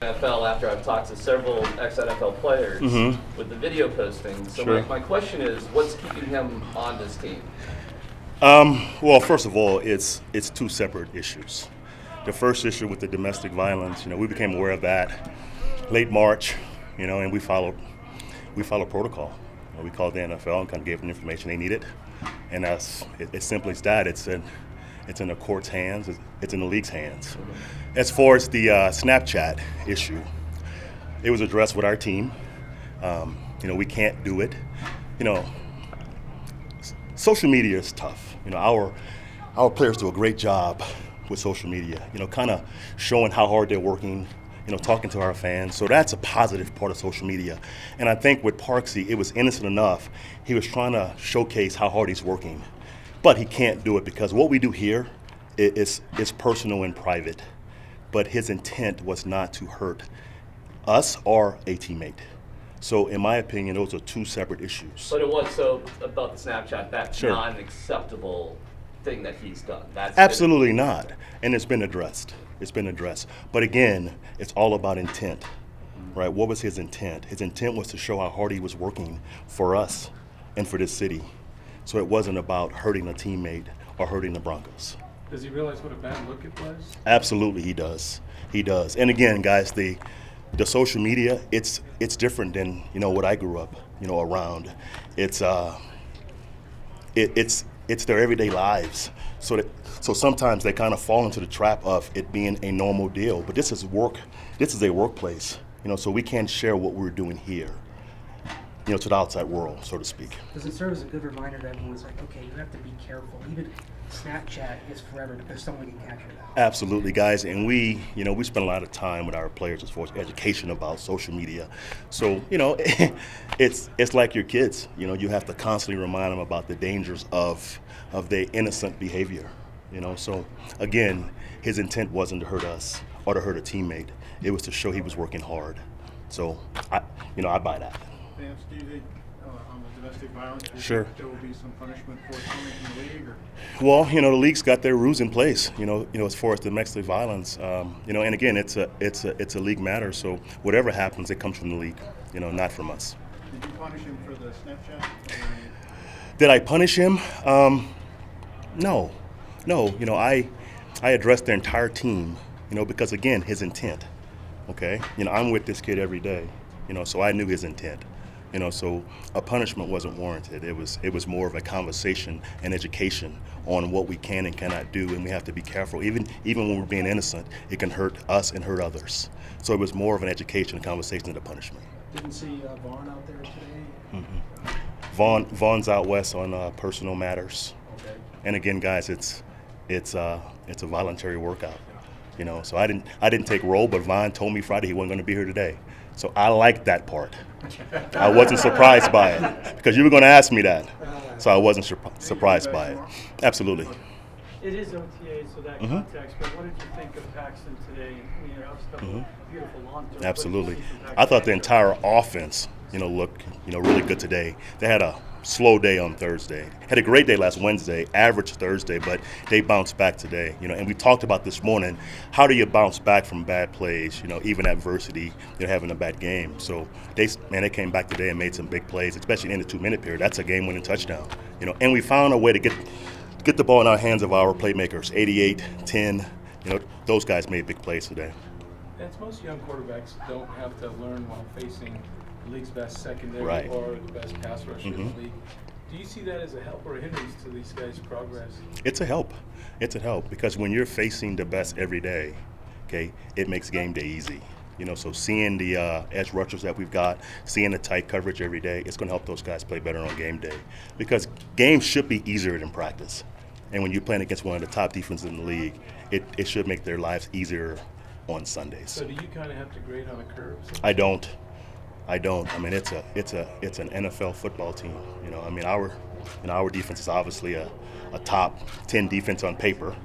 NFL after I've talked to several ex-NFL players with the video posting. So Sure. my question is, what's keeping him on this team? Well, first of all, it's two separate issues. The first issue with the domestic violence, we became aware of that late March, and we followed protocol. We called the NFL and kind of gave them the information they needed, and that's it's simple as that. It's in the court's hands. It's in the league's hands. As far as the Snapchat issue, it was addressed with our team. We can't do it. Social media is tough. Our players do a great job with social media. Kind of showing how hard they're working. Talking to our fans. So that's a positive part of social media. And I think with Parksy, it was innocent enough. He was trying to showcase how hard he's working, but he can't do it because what we do here is personal and private. But his intent was not to hurt us or a teammate. So in my opinion, those are two separate issues. But it was so about the Snapchat. That's Sure. not an acceptable thing that he's done. That's Absolutely not. And it's been addressed. But again, it's all about intent, right? What was his intent? His intent was to show how hard he was working for us and for this city. So it wasn't about hurting a teammate or hurting the Broncos. Does he realize what a bad look it was? Absolutely, he does. And again, guys, the social media, it's different than what I grew up around. It's their everyday lives. So sometimes they kind of fall into the trap of it being a normal deal. But this is work. This is a workplace. So we can't share what we're doing here, to the outside world, so to speak. Does it serve as a good reminder that everyone's like, okay, you have to be careful. Even Snapchat is forever because someone can capture that. Absolutely, guys, and we spend a lot of time with our players as far as education about social media. So, it's like your kids. You have to constantly remind them about the dangers of their innocent behavior. So again, his intent wasn't to hurt us or to hurt a teammate. It was to show he was working hard. So, I buy that. Vance, do you think on the domestic violence, Sure. there will be some punishment forthcoming from the league? Or? Well, the league's got their rules in place. As far as domestic violence, and again, it's a league matter. So whatever happens, it comes from the league, not from us. Did you punish him for the Snapchat? Did I punish him? No. I addressed the entire team, because again, his intent. Okay, I'm with this kid every day, so I knew his intent. So a punishment wasn't warranted. It was more of a conversation and education on what we can and cannot do, and we have to be careful. Even when we're being innocent, it can hurt us and hurt others. So it was more of an education and conversation than a punishment. Didn't see Vaughn out there today. Vaughn's out west on personal matters. Okay. And again, guys, it's a voluntary workout. So I didn't take roll, but Vaughn told me Friday he wasn't going to be here today. So I liked that part. I wasn't surprised by it because you were going to ask me that. So I wasn't surprised by it. Absolutely. It is OTA, so that context. But what did you think of Paxton today? Obviously a beautiful lawn. Absolutely. I thought the entire offense, looked, really good today. They had a slow day on Thursday. Had a great day last Wednesday, average Thursday, but they bounced back today. And we talked about this morning, how do you bounce back from bad plays, even adversity, having a bad game. So they came back today and made some big plays, especially in the 2-minute period. That's a game-winning touchdown. And we found a way to get the ball in our hands of our playmakers. 88, 10, those guys made big plays today. And most young quarterbacks don't have to learn while facing the league's best secondary Right. or the best pass rusher in the league. Do you see that as a help or a hindrance to these guys' progress? It's a help. Because when you're facing the best every day, okay, it makes game day easy. So seeing the edge rushers that we've got, seeing the tight coverage every day, it's going to help those guys play better on game day. Because games should be easier than practice. And when you're playing against one of the top defenses in the league, it should make their lives easier on Sundays. So do you kind of have to grade on a curve? I don't. I mean, it's an NFL football team. Our defense is obviously a top 10 defense on paper,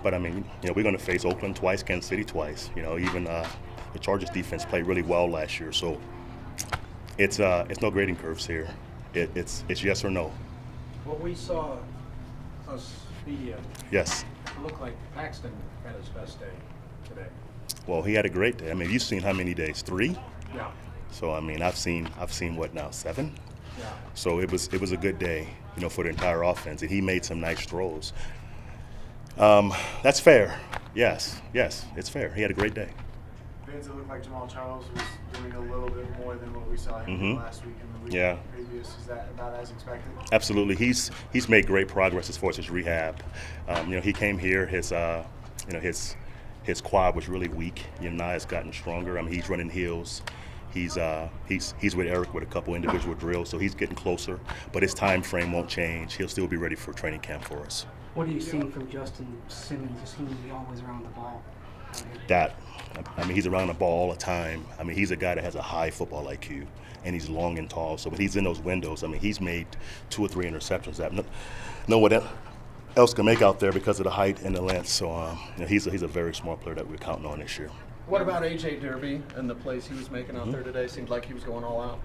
but we're going to face Oakland twice, Kansas City twice. Even the Chargers defense played really well last year, so it's no grading curves here. It's yes or no. What we saw, us media, Yes. it looked like Paxton had his best day today. Well, he had a great day. I mean, you've seen how many days? 3? Yeah. So I mean, I've seen what now, 7? Yeah. So it was a good day, for the entire offense, and he made some nice throws. That's fair. Yes, it's fair. He had a great day. Vance, it looked like Jamal Charles was doing a little bit more than what we saw him do last week and the week Yeah. previous. Is that about as expected? Absolutely, he's made great progress as far as his rehab. He came here, his quad was really weak. Now it's gotten stronger. I mean, he's running heels. He's with Eric with a couple individual drills, so he's getting closer. But his time frame won't change. He'll still be ready for training camp for us. What are you seeing from Justin Simmons? He seems to be always around the ball. He's around the ball all the time. I mean, he's a guy that has a high football IQ, and he's long and tall. So when he's in those windows, I mean, he's made 2 or 3 interceptions that no one else can make out there because of the height and the length. So he's a very smart player that we're counting on this year. What about A.J. Derby and the plays he was making out there today? Seemed like he was going all out.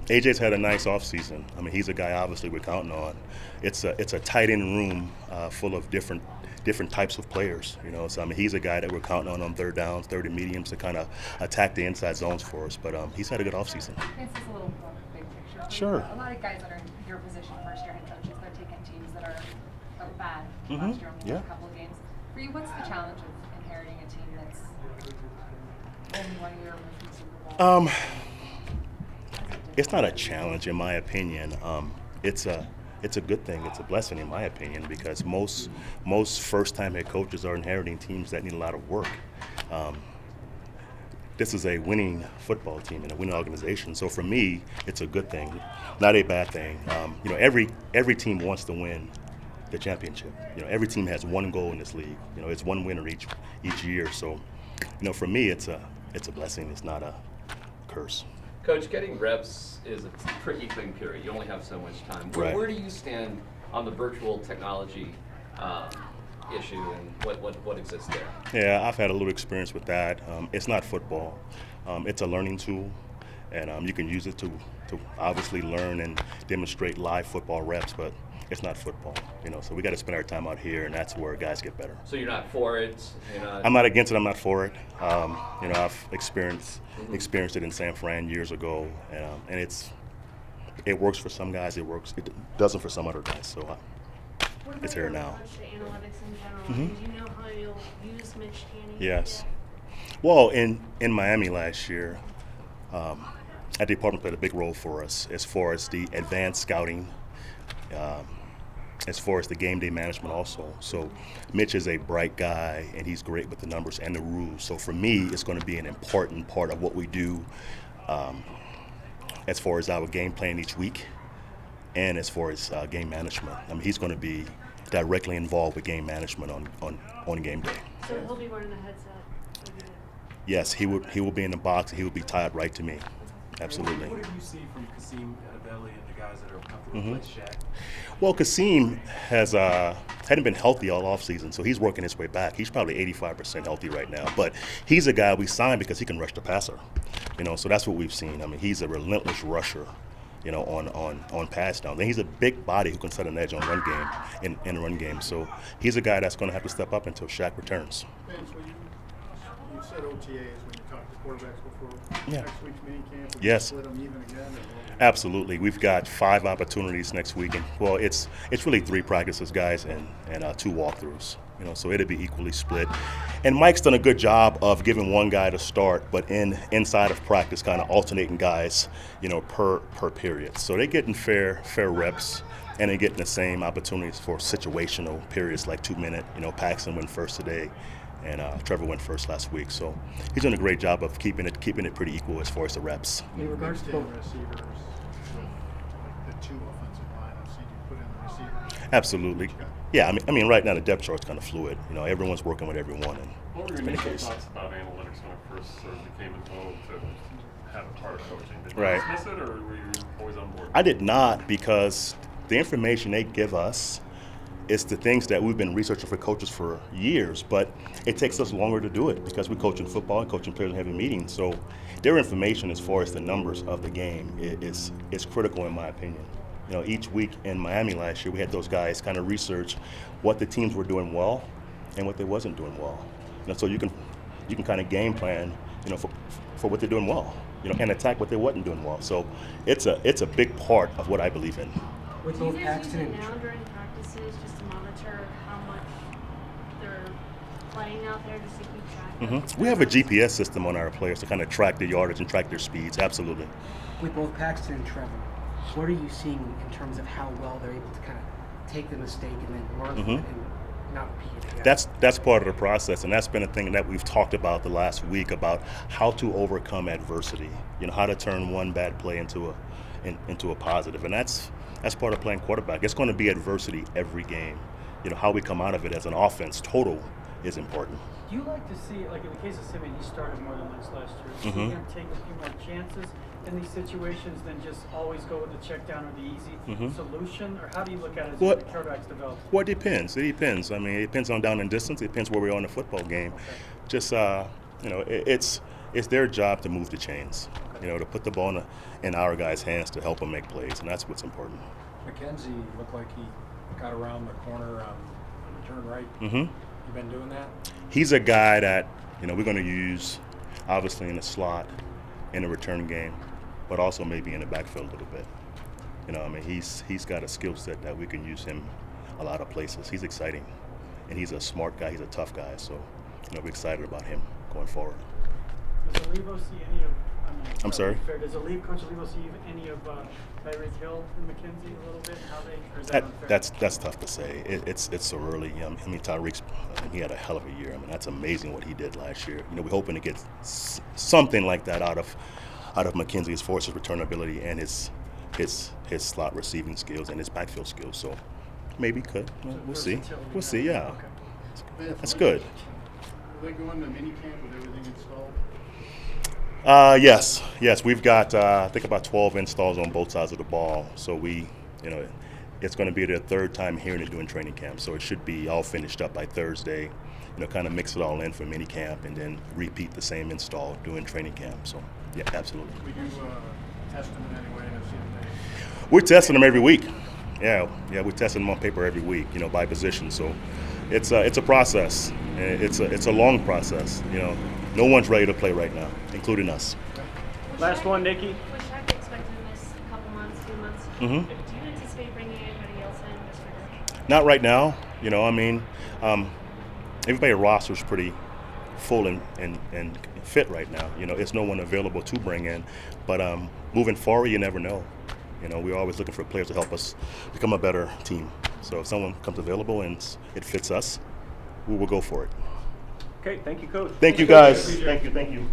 AJ's had a nice offseason. I mean, he's a guy obviously we're counting on. It's a tight end room full of different types of players. So I mean, he's a guy that we're counting on third downs, third and mediums to kind of attack the inside zones for us. But he's had a good offseason. This is a little more big picture. Sure. A lot of guys that are in your position, first-year head coaches, they're taking teams that were bad last year, only Yeah. a couple of games. For you, what's the challenge of inheriting a team that's only 1 year removed from the Super Bowl? It's not a challenge, in my opinion. It's a good thing. It's a blessing, in my opinion, because most first-time head coaches are inheriting teams that need a lot of work. This is a winning football team and a winning organization. So for me, it's a good thing, not a bad thing. Every team wants to win the championship. Every team has one goal in this league. It's one winner each year. So, for me, it's a blessing. It's not a curse. Coach, getting reps is a tricky thing, period. You only have so much time. Right. Where do you stand on the virtual technology issue, and what exists there? Yeah, I've had a little experience with that. It's not football. It's a learning tool, and you can use it to obviously learn and demonstrate live football reps, but it's not football. So we got to spend our time out here, and that's where guys get better. So you're not for it? I'm not against it. I'm not for it. I've experienced it in San Fran years ago, and it works for some guys. It doesn't for some other guys. So What it's about here your now. approach to analytics in general? Do you know how you'll use Mitch Taney? Yes. Well, in Miami last year, that department played a big role for us as far as the advanced scouting, as far as the game day management also. So Mitch is a bright guy, and he's great with the numbers and the rules. So for me, it's going to be an important part of what we do as far as our game plan each week and as far as game management. I mean, he's going to be directly involved with game management on game day. So he'll be wearing a headset. Yes, he will be in the box, and he will be tied right to me. Absolutely. What did you see from Kasim Adeli and the guys that are comfortable with Shaq? Well, Kasim hadn't been healthy all offseason, so he's working his way back. He's probably 85% healthy right now, but he's a guy we signed because he can rush the passer. So that's what we've seen. I mean, he's a relentless rusher, on pass down. Then he's a big body who can set an edge on run game, in run game. So he's a guy that's going to have to step up until Shaq returns. Vince, you said OTAs when you talked to quarterbacks before. Yeah. Next week's mini camp, would Yes. you split them even again? Or Absolutely. We've got 5 opportunities next week, and well, it's really 3 practices, guys, and 2 walkthroughs. So it'll be equally split. And Mike's done a good job of giving one guy to start, but inside of practice, kind of alternating guys, per period. So they're getting fair reps, and they're getting the same opportunities for situational periods like 2-minute. Paxton went first today, and Trevor went first last week. So he's done a great job of keeping it pretty equal as far as the reps. In regards to mixed in receivers with like the 2 offensive line. I've seen you put in the receivers. Absolutely. Yeah, I mean, right now the depth chart's kind of fluid. Everyone's working with everyone. And What were your it's been the initial case. thoughts about analytics when it first sort of became in vogue to have a part of coaching? Did you Right. dismiss it, or were you always on board? I did not, because the information they give us is the things that we've been researching for coaches for years, but it takes us longer to do it because we coach in football and coaching players and having meetings. So their information as far as the numbers of the game is critical in my opinion. Each week in Miami last year, we had those guys kind of research what the teams were doing well and what they wasn't doing well. So you can you can kind of game plan, for what they're doing well, and attack what they wasn't doing well. So it's a big part of what I believe in. With Do you both guys use Paxton it and now during practices just to monitor how much they're playing out there just to keep track of? We have a GPS system on our players to kind of track their yardage and track their speeds. Absolutely. with both Paxton and Trevor, what are you seeing in terms of how well they're able to kind of take the mistake and then learn from it and not repeat it again? That's part of the process, and that's been a thing that we've talked about the last week about how to overcome adversity. How to turn one bad play into a positive, and that's part of playing quarterback. It's going to be adversity every game. How we come out of it as an offense total is important. Do you like to see, like in the case of Simeon, he started more than once last year. See him take a few more chances in these situations than just always go with the check down or the easy solution? Or how do you look at it as the quarterbacks develop? Well, it depends. It depends. I mean, it depends on down and distance. It depends where we are in the football game. Okay. Just it's their job to move the chains. To put the ball in our guys' hands to help them make plays, and that's what's important. McKenzie looked like he got around the corner on return right. You been doing that? He's a guy that we're going to use, obviously in the slot, in the return game, but also maybe in the backfield a little bit. He's got a skill set that we can use him a lot of places. He's exciting, and he's a smart guy. He's a tough guy. So, we're excited about him going forward. Does Olivo see any of? I'm sorry? Does Coach Olivo see any of Tyreek Hill and McKenzie a little bit? How they? Or is that unfair? That's tough to say. It's so early. Tyreek's he had a hell of a year. That's amazing what he did last year. We're hoping to get something like that out of McKenzie as far as his return ability and his slot receiving skills and his backfield skills. So maybe could. We'll see. We'll see. Yeah, Vance, that's good. Are they going to mini camp with everything installed? Yes. We've got I think about 12 installs on both sides of the ball. So it's going to be their third time hearing it during training camp. So it should be all finished up by Thursday. Kind of mix it all in for mini camp and then repeat the same install during training camp. So yeah, absolutely. We do test them in any way and see if they. We're testing them every week. Yeah, we're testing them on paper every week. By position. So it's a process. It's a long process. No one's ready to play right now, including us. Last one, Nikki. With Shaq expected to miss a couple months, 2 months, do you anticipate bringing anybody else in just for this? Not right now. Everybody's roster is pretty full and fit right now. It's no one available to bring in. But moving forward, you never know. We're always looking for players to help us become a better team. So if someone comes available and it fits us, we will go for it. Okay, thank you, Coach. Thank you, guys. Thank you.